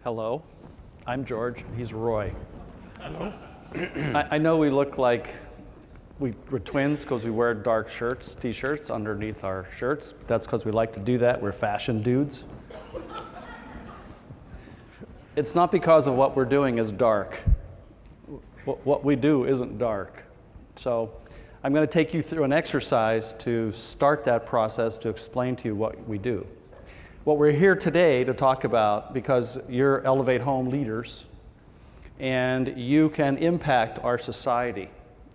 Hello, I'm George, he's Roy. Hello. I know we look like we're twins because we wear dark shirts, t-shirts underneath our shirts. That's because we like to do that. We're fashion dudes. It's not because of what we're doing is dark. What we do isn't dark. So I'm going to take you through an exercise to start that process to explain to you what we do. What we're here today to talk about, because you're Elevate Home leaders, and you can impact our society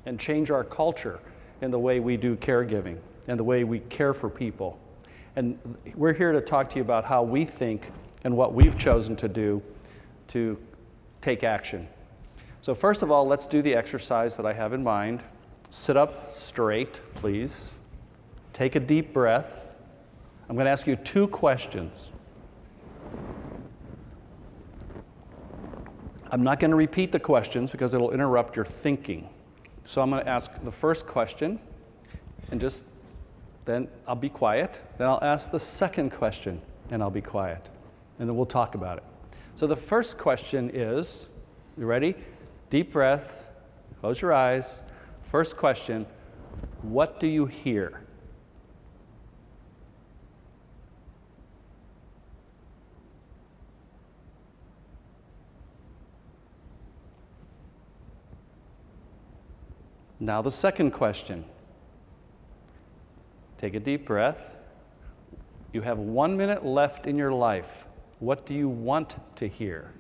and change our culture in the way we do caregiving and the way we care for people. And we're here to talk to you about how we think and what we've chosen to do to take action. So first of all, let's do the exercise that I have in mind. Sit up straight, please. Take a deep breath. I'm going to ask you 2 questions. I'm not going to repeat the questions because it'll interrupt your thinking. So I'm going to ask the first question, and then I'll be quiet. Then I'll ask the second question, and I'll be quiet. And then we'll talk about it. So the first question is, you ready? Deep breath, close your eyes. First question, what do you hear? Now the second question. Take a deep breath. You have 1 minute left in your life. What do you want to hear?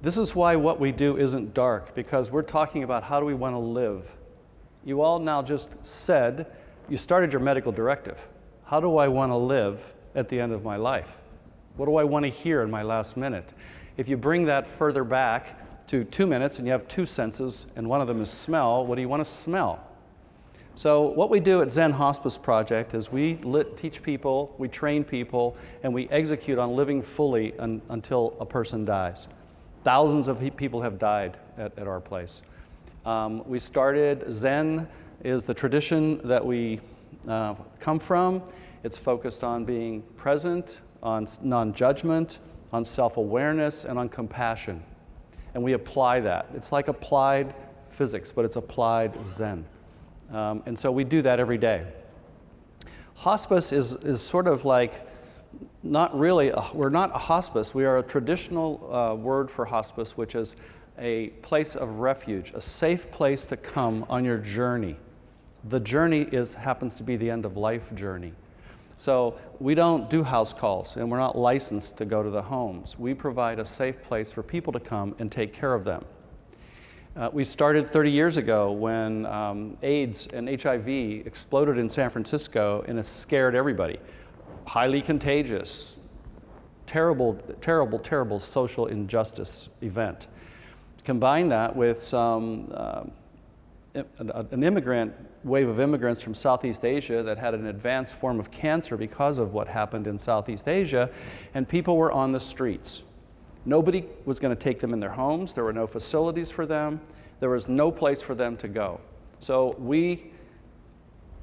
This is why what we do isn't dark, because we're talking about how do we want to live. You all now just said, you started your medical directive. How do I want to live at the end of my life? What do I want to hear in my last minute? If you bring that further back to 2 minutes and you have 2 senses and one of them is smell, what do you want to smell? So what we do at Zen Hospice Project is we teach people, we train people, and we execute on living fully until a person dies. Thousands of people have died at our place. We started, Zen is the tradition that we come from. It's focused on being present, on non-judgment, on self-awareness, and on compassion. And we apply that. It's like applied physics, but it's applied Zen. And so we do that every day. Hospice is sort of like, not really, we're not a hospice. We are a traditional word for hospice, which is a place of refuge, a safe place to come on your journey. The journey happens to be the end of life journey. So we don't do house calls, and we're not licensed to go to the homes. We provide a safe place for people to come and take care of them. We started 30 years ago when AIDS and HIV exploded in San Francisco, and it scared everybody. Highly contagious, terrible, terrible, terrible social injustice event. Combine that with an wave of immigrants from Southeast Asia that had an advanced form of cancer because of what happened in Southeast Asia, and people were on the streets. Nobody was going to take them in their homes. There were no facilities for them. There was no place for them to go. So we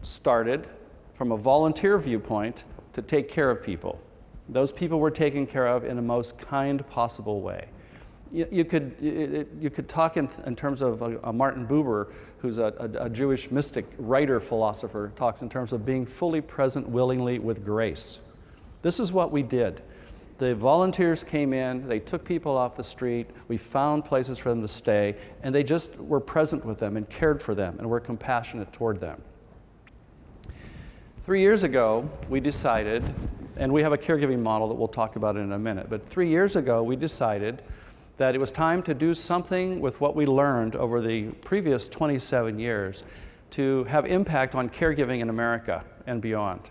started from a volunteer viewpoint to take care of people. Those people were taken care of in the most kind possible way. You could talk in terms of a Martin Buber, who's a Jewish mystic, writer, philosopher, talks in terms of being fully present willingly with grace. This is what we did. The volunteers came in, they took people off the street, we found places for them to stay, and they just were present with them and cared for them and were compassionate toward them. 3 years ago, we decided, and we have a caregiving model that we'll talk about in a minute, but 3 years ago, we decided that it was time to do something with what we learned over the previous 27 years to have impact on caregiving in America and beyond.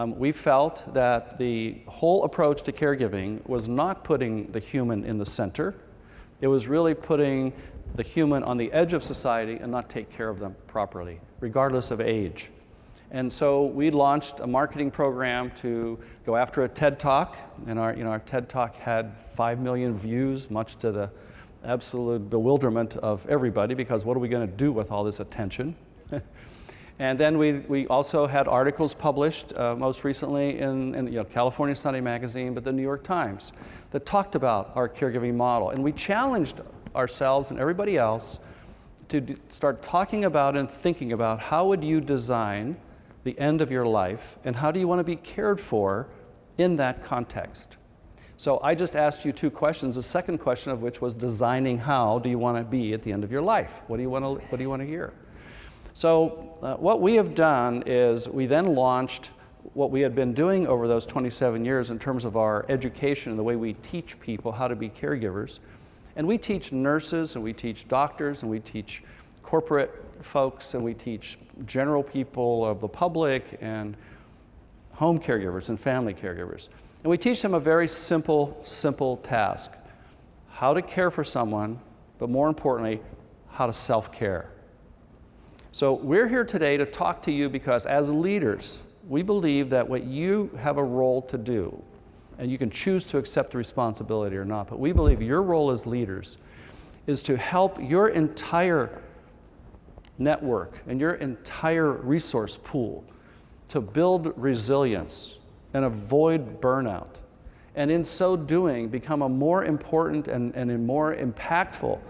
We felt that the whole approach to caregiving was not putting the human in the center. It was really putting the human on the edge of society and not take care of them properly, regardless of age. And so we launched a marketing program to go after a TED Talk, and our TED Talk had 5 million views, much to the absolute bewilderment of everybody, because what are we going to do with all this attention? And then we also had articles published, most recently in California Sunday Magazine, but the New York Times, that talked about our caregiving model. And we challenged ourselves and everybody else to start talking about and thinking about how would you design the end of your life, and how do you want to be cared for in that context. So I just asked you 2 questions, the second question of which was designing how do you want to be at the end of your life? What do you want to hear? So what we have done is we then launched what we had been doing over those 27 years in terms of our education and the way we teach people how to be caregivers. And we teach nurses, and we teach doctors, and we teach corporate folks, and we teach general people of the public, and home caregivers and family caregivers. And we teach them a very simple task: how to care for someone, but more importantly, how to self-care. So we're here today to talk to you because as leaders, we believe that what you have a role to do, and you can choose to accept the responsibility or not, but we believe your role as leaders is to help your entire network and your entire resource pool to build resilience and avoid burnout, and in so doing become a more important and a more impactful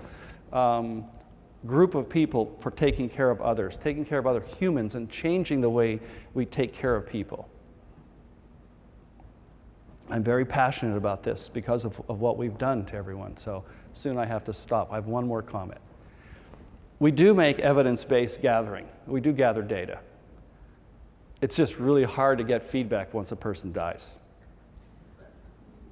group of people for taking care of others, taking care of other humans, and changing the way we take care of people. I'm very passionate about this because of what we've done to everyone, so soon I have to stop. I have one more comment. We do make evidence-based gathering. We do gather data. It's just really hard to get feedback once a person dies.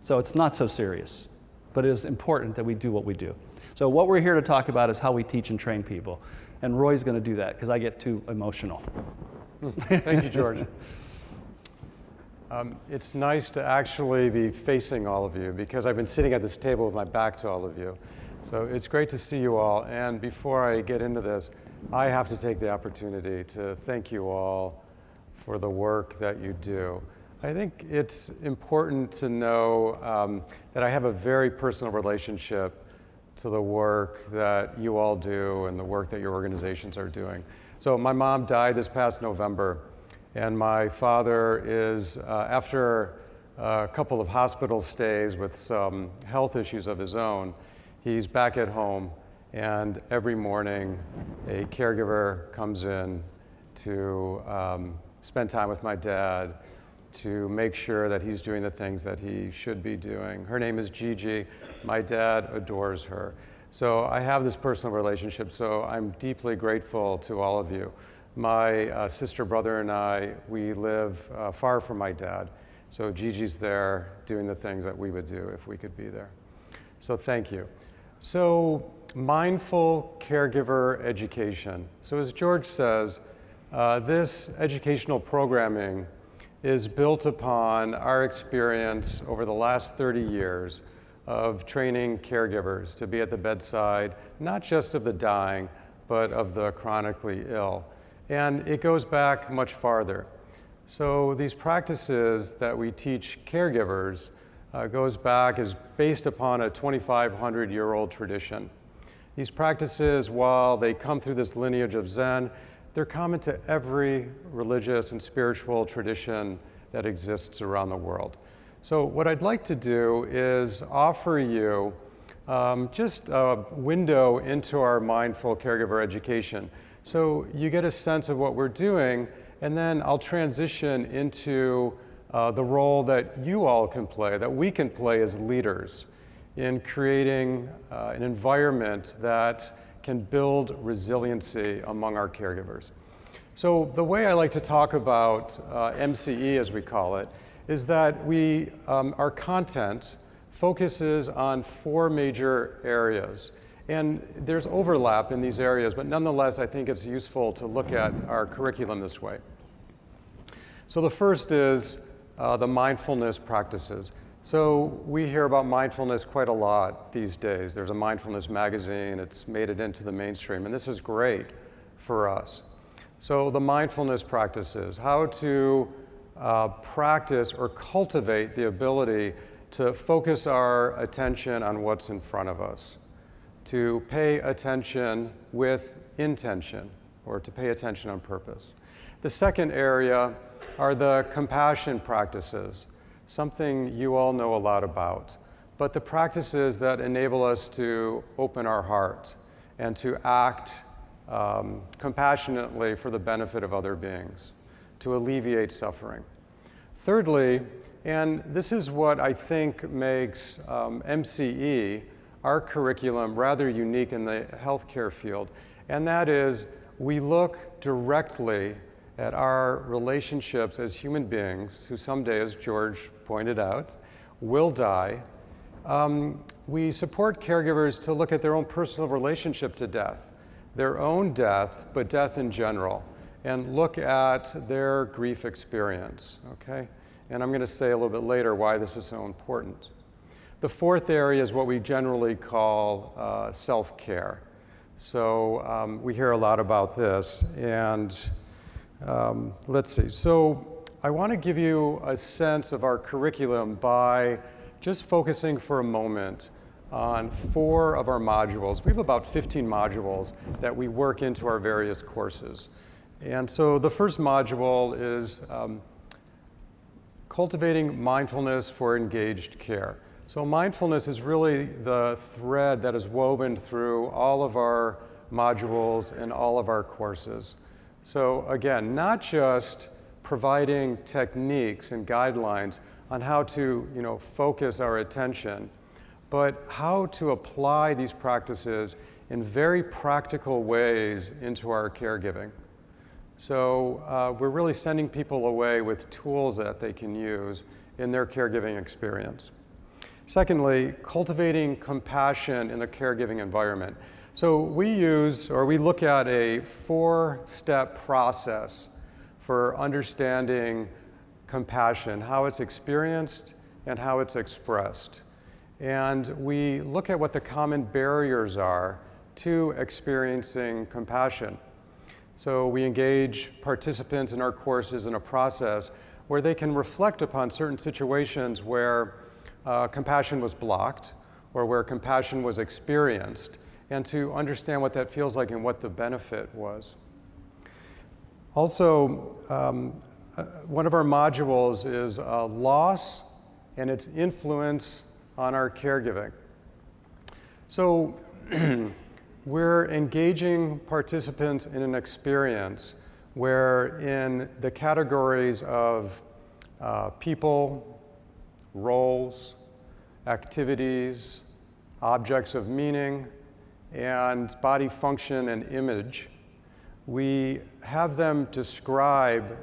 So it's not so serious, but it is important that we do what we do. So what we're here to talk about is how we teach and train people. And Roy's going to do that because I get too emotional. Thank you, George. It's nice to actually be facing all of you because I've been sitting at this table with my back to all of you. So it's great to see you all. And before I get into this, I have to take the opportunity to thank you all for the work that you do. I think it's important to know that I have a very personal relationship to the work that you all do and the work that your organizations are doing. So my mom died this past November, and my father is, after a couple of hospital stays with some health issues of his own, he's back at home, and every morning a caregiver comes in to spend time with my dad, to make sure that he's doing the things that he should be doing. Her name is Gigi. My dad adores her. So I have this personal relationship, so I'm deeply grateful to all of you. My sister, brother, and I, we live far from my dad. So Gigi's there doing the things that we would do if we could be there. So thank you. So mindful caregiver education. So as George says, this educational programming is built upon our experience over the last 30 years of training caregivers to be at the bedside, not just of the dying, but of the chronically ill. And it goes back much farther. So these practices that we teach caregivers goes back, is based upon a 2,500-year-old tradition. These practices, while they come through this lineage of Zen, they're common to every religious and spiritual tradition that exists around the world. So what I'd like to do is offer you just a window into our mindful caregiver education. So you get a sense of what we're doing, and then I'll transition into the role that you all can play, that we can play as leaders in creating an environment that can build resiliency among our caregivers. So the way I like to talk about MCE, as we call it, is that our content focuses on 4 major areas. And there's overlap in these areas, but nonetheless, I think it's useful to look at our curriculum this way. So the first is the mindfulness practices. So we hear about mindfulness quite a lot these days. There's a mindfulness magazine, it's made it into the mainstream, and this is great for us. So the mindfulness practices, how to practice or cultivate the ability to focus our attention on what's in front of us, to pay attention with intention, or to pay attention on purpose. The second area are the compassion practices, something you all know a lot about, but the practices that enable us to open our heart and to act compassionately for the benefit of other beings, to alleviate suffering. Thirdly, and this is what I think makes MCE, our curriculum, rather unique in the healthcare field, and that is we look directly at our relationships as human beings who someday, as George pointed out, will die. We support caregivers to look at their own personal relationship to death, their own death, but death in general, and look at their grief experience, okay? And I'm going to say a little bit later why this is so important. The fourth area is what we generally call self-care. So we hear a lot about this, and let's see. So I want to give you a sense of our curriculum by just focusing for a moment on 4 of our modules. We have about 15 modules that we work into our various courses. And so the first module is cultivating mindfulness for engaged care. So mindfulness is really the thread that is woven through all of our modules and all of our courses. So again, not just providing techniques and guidelines on how to, focus our attention, but how to apply these practices in very practical ways into our caregiving. So we're really sending people away with tools that they can use in their caregiving experience. Secondly, cultivating compassion in the caregiving environment. So we look at a 4-step process for understanding compassion, how it's experienced and how it's expressed. And we look at what the common barriers are to experiencing compassion. So we engage participants in our courses in a process where they can reflect upon certain situations where compassion was blocked or where compassion was experienced, and to understand what that feels like and what the benefit was. Also, one of our modules is loss and its influence on our caregiving. So we're engaging participants in an experience where in the categories of people, roles, activities, objects of meaning, and body function and image, we have them describe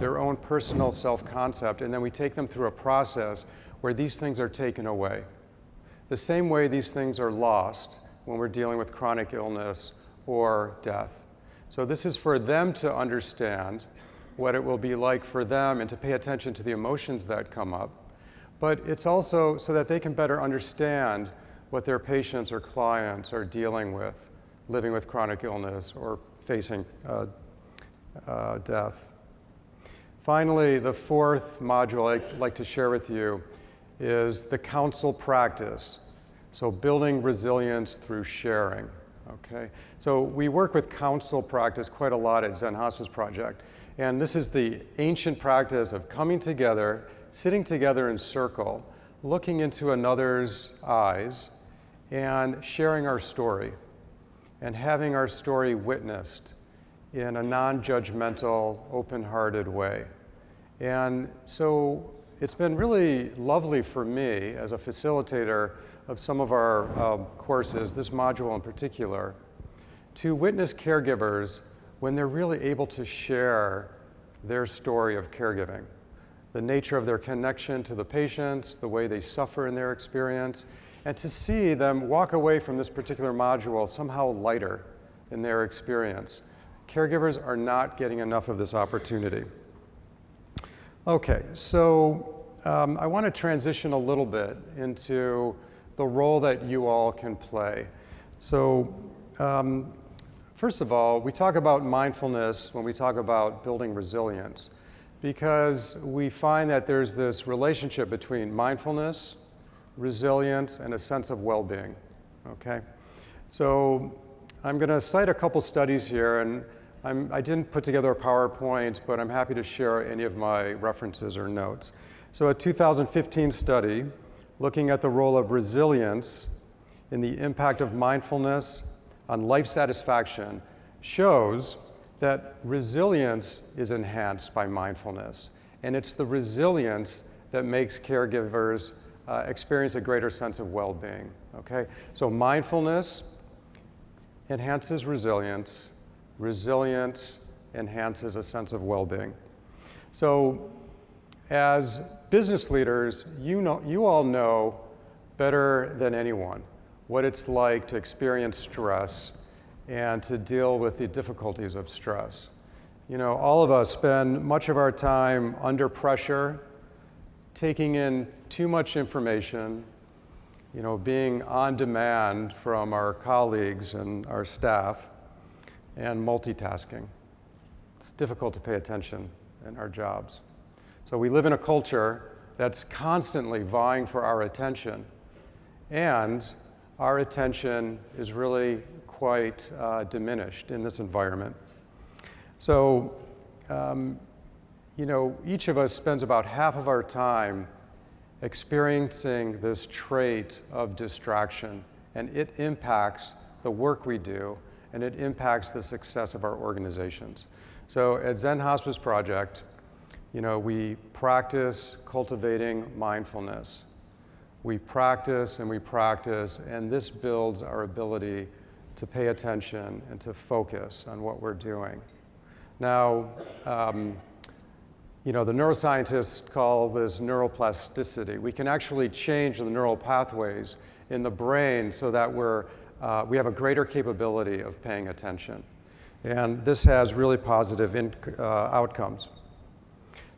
their own personal self-concept, and then we take them through a process where these things are taken away. The same way these things are lost when we're dealing with chronic illness or death. So this is for them to understand what it will be like for them and to pay attention to the emotions that come up. But it's also so that they can better understand what their patients or clients are dealing with, living with chronic illness or facing death. Finally, the 4th module I'd like to share with you is the counsel practice. So building resilience through sharing, okay? So we work with counsel practice quite a lot at Zen Hospice Project. And this is the ancient practice of coming together, sitting together in circle, looking into another's eyes, and sharing our story, and having our story witnessed in a non-judgmental, open-hearted way. And so it's been really lovely for me as a facilitator of some of our courses, this module in particular, to witness caregivers when they're really able to share their story of caregiving, the nature of their connection to the patients, the way they suffer in their experience, and to see them walk away from this particular module somehow lighter in their experience. Caregivers are not getting enough of this opportunity. Okay, so I want to transition a little bit into the role that you all can play. So first of all, we talk about mindfulness when we talk about building resilience, because we find that there's this relationship between mindfulness, resilience, and a sense of well-being, okay? So I'm going to cite a couple studies here, and I didn't put together a PowerPoint, but I'm happy to share any of my references or notes. So a 2015 study looking at the role of resilience in the impact of mindfulness on life satisfaction shows that resilience is enhanced by mindfulness. And it's the resilience that makes caregivers experience a greater sense of well-being, okay? So mindfulness enhances resilience. Resilience enhances a sense of well-being. So as business leaders, you all know better than anyone what it's like to experience stress and to deal with the difficulties of stress. You know, all of us spend much of our time under pressure, taking in too much information, you know, being on demand from our colleagues and our staff, and multitasking. It's difficult to pay attention in our jobs. So we live in a culture that's constantly vying for our attention, and our attention is really quite diminished in this environment. So, you know, each of us spends about half of our time experiencing this trait of distraction, and it impacts the work we do, and it impacts the success of our organizations. So at Zen Hospice Project, you know, we practice cultivating mindfulness. We practice, and this builds our ability to pay attention and to focus on what we're doing. Now, you know, the neuroscientists call this neuroplasticity. We can actually change the neural pathways in the brain so that we have a greater capability of paying attention. And this has really positive outcomes.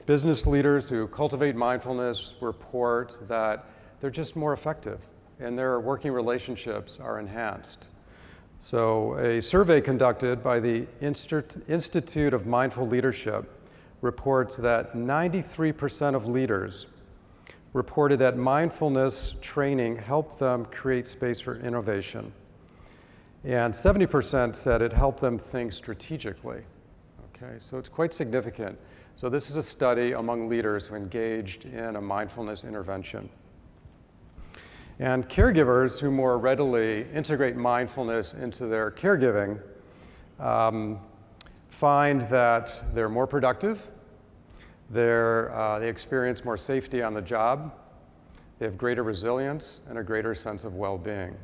Business leaders who cultivate mindfulness report that they're just more effective and their working relationships are enhanced. So a survey conducted by the Institute of Mindful Leadership reports that 93% of leaders reported that mindfulness training helped them create space for innovation. And 70% said it helped them think strategically. Okay, so it's quite significant. So this is a study among leaders who engaged in a mindfulness intervention. And caregivers who more readily integrate mindfulness into their caregiving find that they're more productive, they experience more safety on the job, they have greater resilience, and a greater sense of well-being.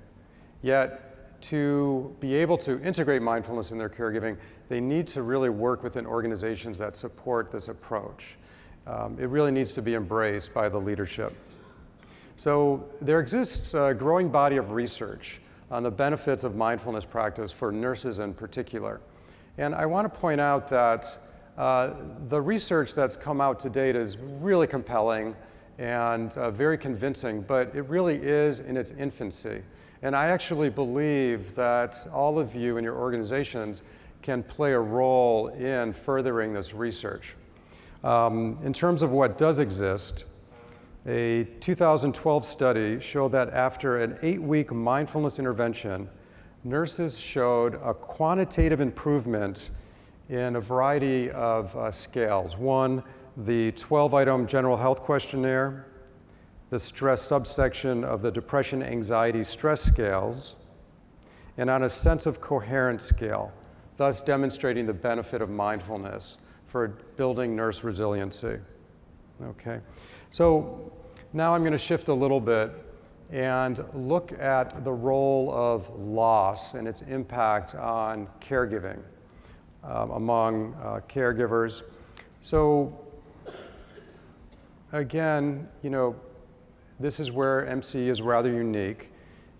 Yet, to be able to integrate mindfulness in their caregiving, they need to really work within organizations that support this approach. It really needs to be embraced by the leadership. So there exists a growing body of research on the benefits of mindfulness practice for nurses in particular. And I want to point out that the research that's come out to date is really compelling and very convincing, but it really is in its infancy. And I actually believe that all of you in your organizations can play a role in furthering this research. In terms of what does exist, a 2012 study showed that after an 8-week mindfulness intervention, nurses showed a quantitative improvement in a variety of scales. One, the 12-item general health questionnaire, the stress subsection of the depression, anxiety, stress scales, and on a sense of coherence scale, thus demonstrating the benefit of mindfulness for building nurse resiliency. Okay, so now I'm going to shift a little bit and look at the role of loss and its impact on caregiving among caregivers. So again, you know, this is where MC is rather unique.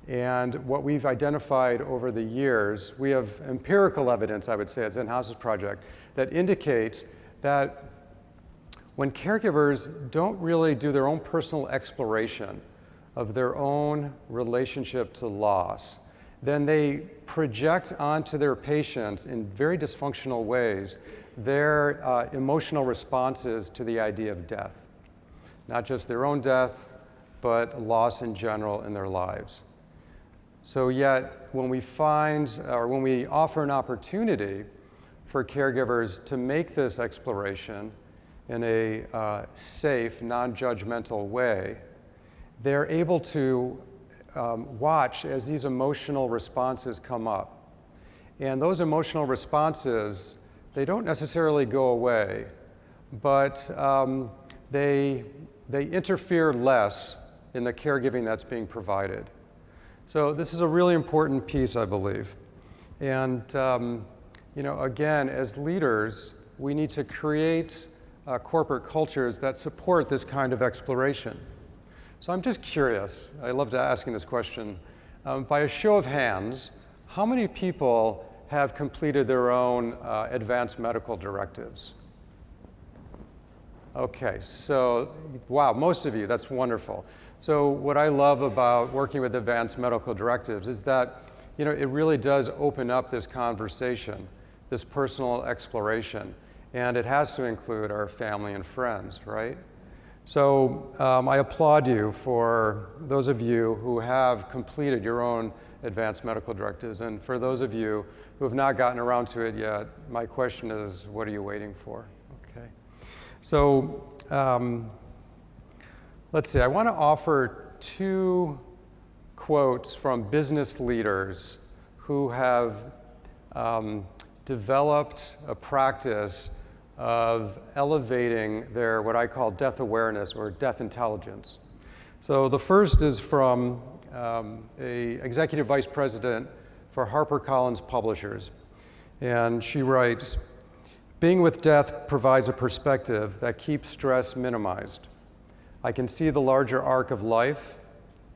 And what we've identified over the years, we have empirical evidence, I would say, at Zen Hospice Project, that indicates that when caregivers don't really do their own personal exploration of their own relationship to loss, then they project onto their patients in very dysfunctional ways their emotional responses to the idea of death. Not just their own death, but loss in general in their lives. So yet, when we find, or when we offer an opportunity for for caregivers to make this exploration in a safe, non-judgmental way, they're able to watch as these emotional responses come up. And those emotional responses, they don't necessarily go away, but they interfere less in the caregiving that's being provided. So this is a really important piece, I believe. And again, as leaders, we need to create corporate cultures that support this kind of exploration. So I'm just curious, I love asking this question, by a show of hands, how many people have completed their own advanced medical directives? Okay, so wow, most of you, that's wonderful. So what I love about working with advanced medical directives is that it really does open up this conversation, this personal exploration, and it has to include our family and friends, right? So I applaud you for those of you who have completed your own advanced medical directives, and for those of you who have not gotten around to it yet, my question is, what are you waiting for? Okay. So let's see, I want to offer 2 quotes from business leaders who have developed a practice of elevating their, what I call death awareness or death intelligence. So the first is from a executive vice president for HarperCollins Publishers. And she writes, "Being with death provides a perspective that keeps stress minimized. I can see the larger arc of life,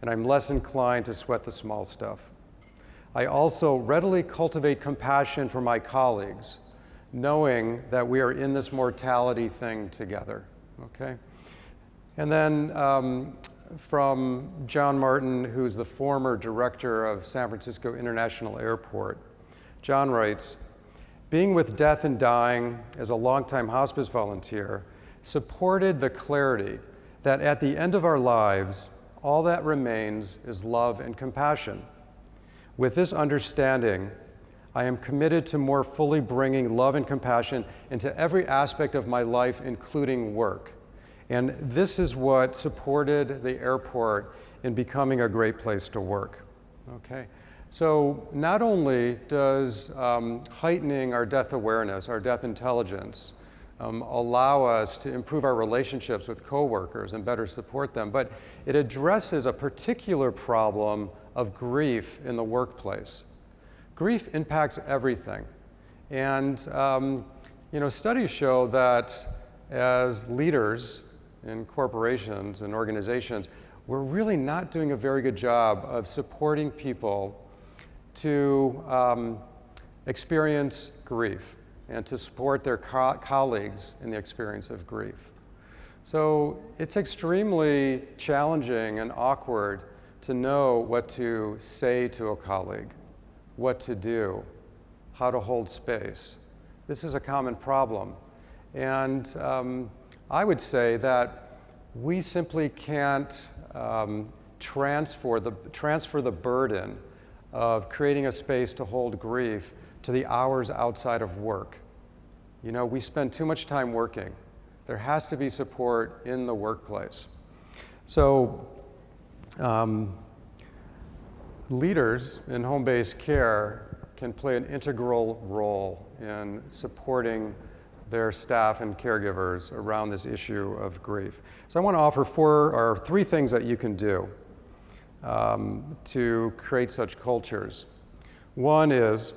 and I'm less inclined to sweat the small stuff. I also readily cultivate compassion for my colleagues, knowing that we are in this mortality thing together." Okay? And then from John Martin, who's the former director of San Francisco International Airport, John writes, "Being with death and dying as a longtime hospice volunteer supported the clarity that at the end of our lives, all that remains is love and compassion. With this understanding, I am committed to more fully bringing love and compassion into every aspect of my life, including work. And this is what supported the airport in becoming a great place to work." Okay? So not only does heightening our death awareness, our death intelligence, allow us to improve our relationships with coworkers and better support them, but it addresses a particular problem of grief in the workplace. Grief impacts everything. And studies show that as leaders in corporations and organizations, we're really not doing a very good job of supporting people to experience grief and to support their colleagues in the experience of grief. So it's extremely challenging and awkward to know what to say to a colleague, what to do, how to hold space. This is a common problem. And I would say that we simply can't transfer the burden of creating a space to hold grief to the hours outside of work. We spend too much time working. There has to be support in the workplace. So leaders in home-based care can play an integral role in supporting their staff and caregivers around this issue of grief. So I want to offer 3 things that you can do to create such cultures. One is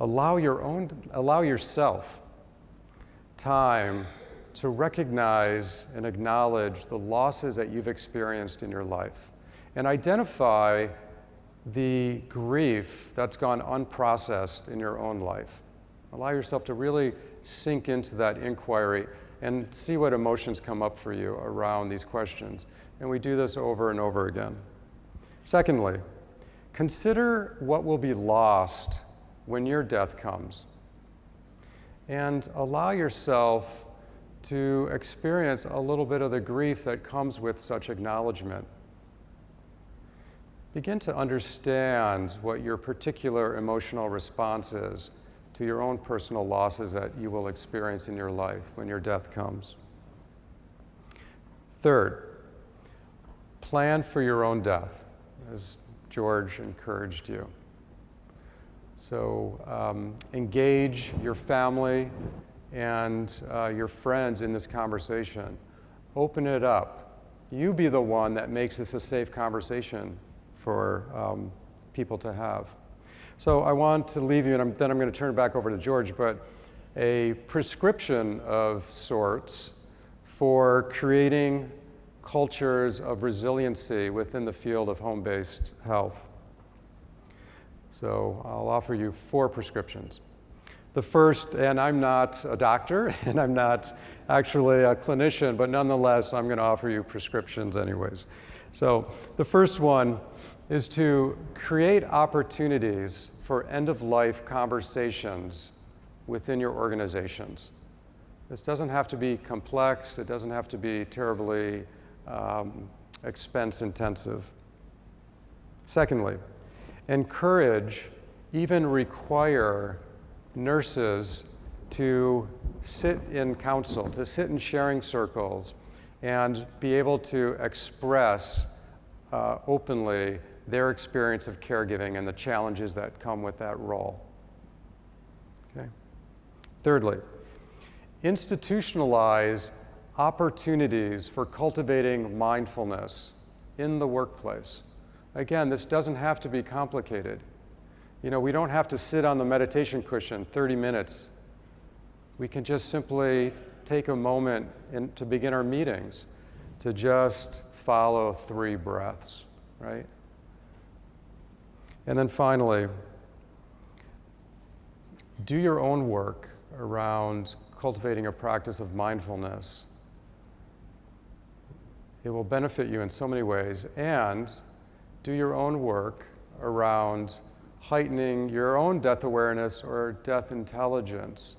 allow yourself time to recognize and acknowledge the losses that you've experienced in your life and identify the grief that's gone unprocessed in your own life. Allow yourself to really sink into that inquiry and see what emotions come up for you around these questions. And we do this over and over again. Secondly, consider what will be lost when your death comes. And allow yourself to experience a little bit of the grief that comes with such acknowledgement. Begin to understand what your particular emotional response is to your own personal losses that you will experience in your life when your death comes. Third, plan for your own death, as George encouraged you. So engage your family and your friends in this conversation. Open it up. You be the one that makes this a safe conversation for people to have. So I want to leave you, and then I'm going to turn it back over to George, but a prescription of sorts for creating cultures of resiliency within the field of home-based health. So I'll offer you 4 prescriptions. The first, and I'm not a doctor, and I'm not actually a clinician, but nonetheless, I'm going to offer you prescriptions anyways. So the first one is to create opportunities for end-of-life conversations within your organizations. This doesn't have to be complex. It doesn't have to be terribly expense-intensive. Secondly, encourage, even require nurses to sit in counsel, to sit in sharing circles, and be able to express openly their experience of caregiving and the challenges that come with that role. Okay. Thirdly, institutionalize opportunities for cultivating mindfulness in the workplace. Again, this doesn't have to be complicated. You know, we don't have to sit on the meditation cushion 30 minutes. We can just simply take a moment to begin our meetings to just follow 3 breaths, right? And then finally, do your own work around cultivating a practice of mindfulness. It will benefit you in so many ways, and do your own work around heightening your own death awareness or death intelligence,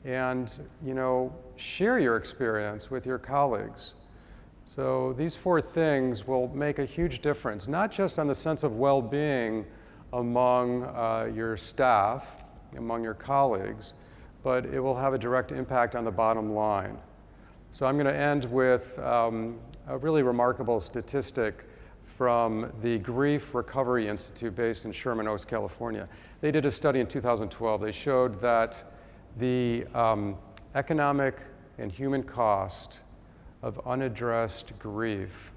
and, you know, share your experience with your colleagues. So these 4 things will make a huge difference, not just on the sense of well-being among your staff, among your colleagues, but it will have a direct impact on the bottom line. So I'm going to end with a really remarkable statistic from the Grief Recovery Institute based in Sherman Oaks, California. They did a study in 2012. They showed that the economic and human cost of unaddressed grief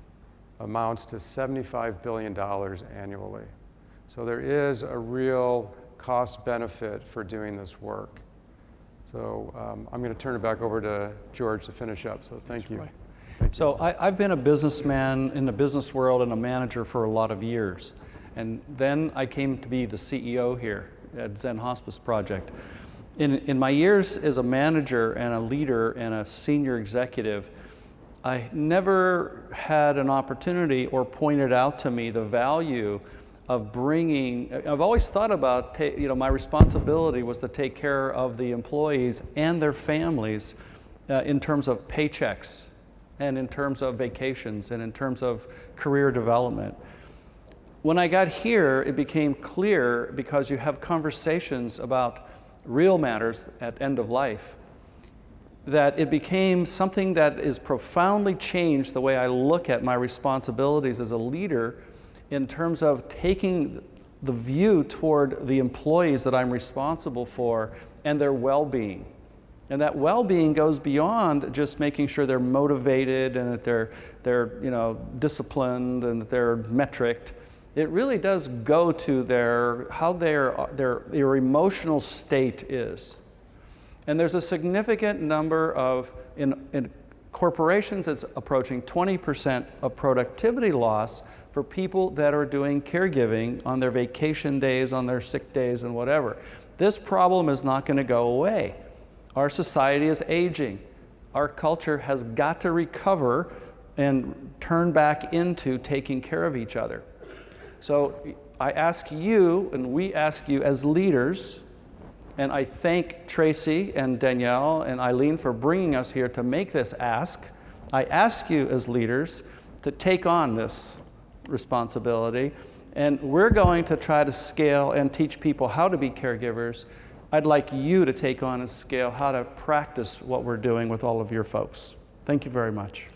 amounts to $75 billion annually. So there is a real cost benefit for doing this work. So I'm going to turn it back over to George to finish up. So thank you. So I've been a businessman in the business world and a manager for a lot of years. And then I came to be the CEO here at Zen Hospice Project. In my years as a manager and a leader and a senior executive, I never had an opportunity or pointed out to me the value of bringing, I've always thought about, my responsibility was to take care of the employees and their families in terms of paychecks and in terms of vacations and in terms of career development. When I got here, it became clear, because you have conversations about real matters at end of life, that it became something that is profoundly changed the way I look at my responsibilities as a leader in terms of taking the view toward the employees that I'm responsible for and their well-being. And that well-being goes beyond just making sure they're motivated and that they're disciplined and that they're metriced. It really does go to how their emotional state is. And there's a significant number of, in corporations, it's approaching 20% of productivity loss for people that are doing caregiving on their vacation days, on their sick days, and whatever. This problem is not going to go away. Our society is aging. Our culture has got to recover and turn back into taking care of each other. So I ask you, and we ask you as leaders, and I thank Tracy and Danielle and Eileen for bringing us here to make this ask. I ask you as leaders to take on this responsibility, and we're going to try to scale and teach people how to be caregivers I'd like you to take on a scale how to practice what we're doing with all of your folks. Thank you very much.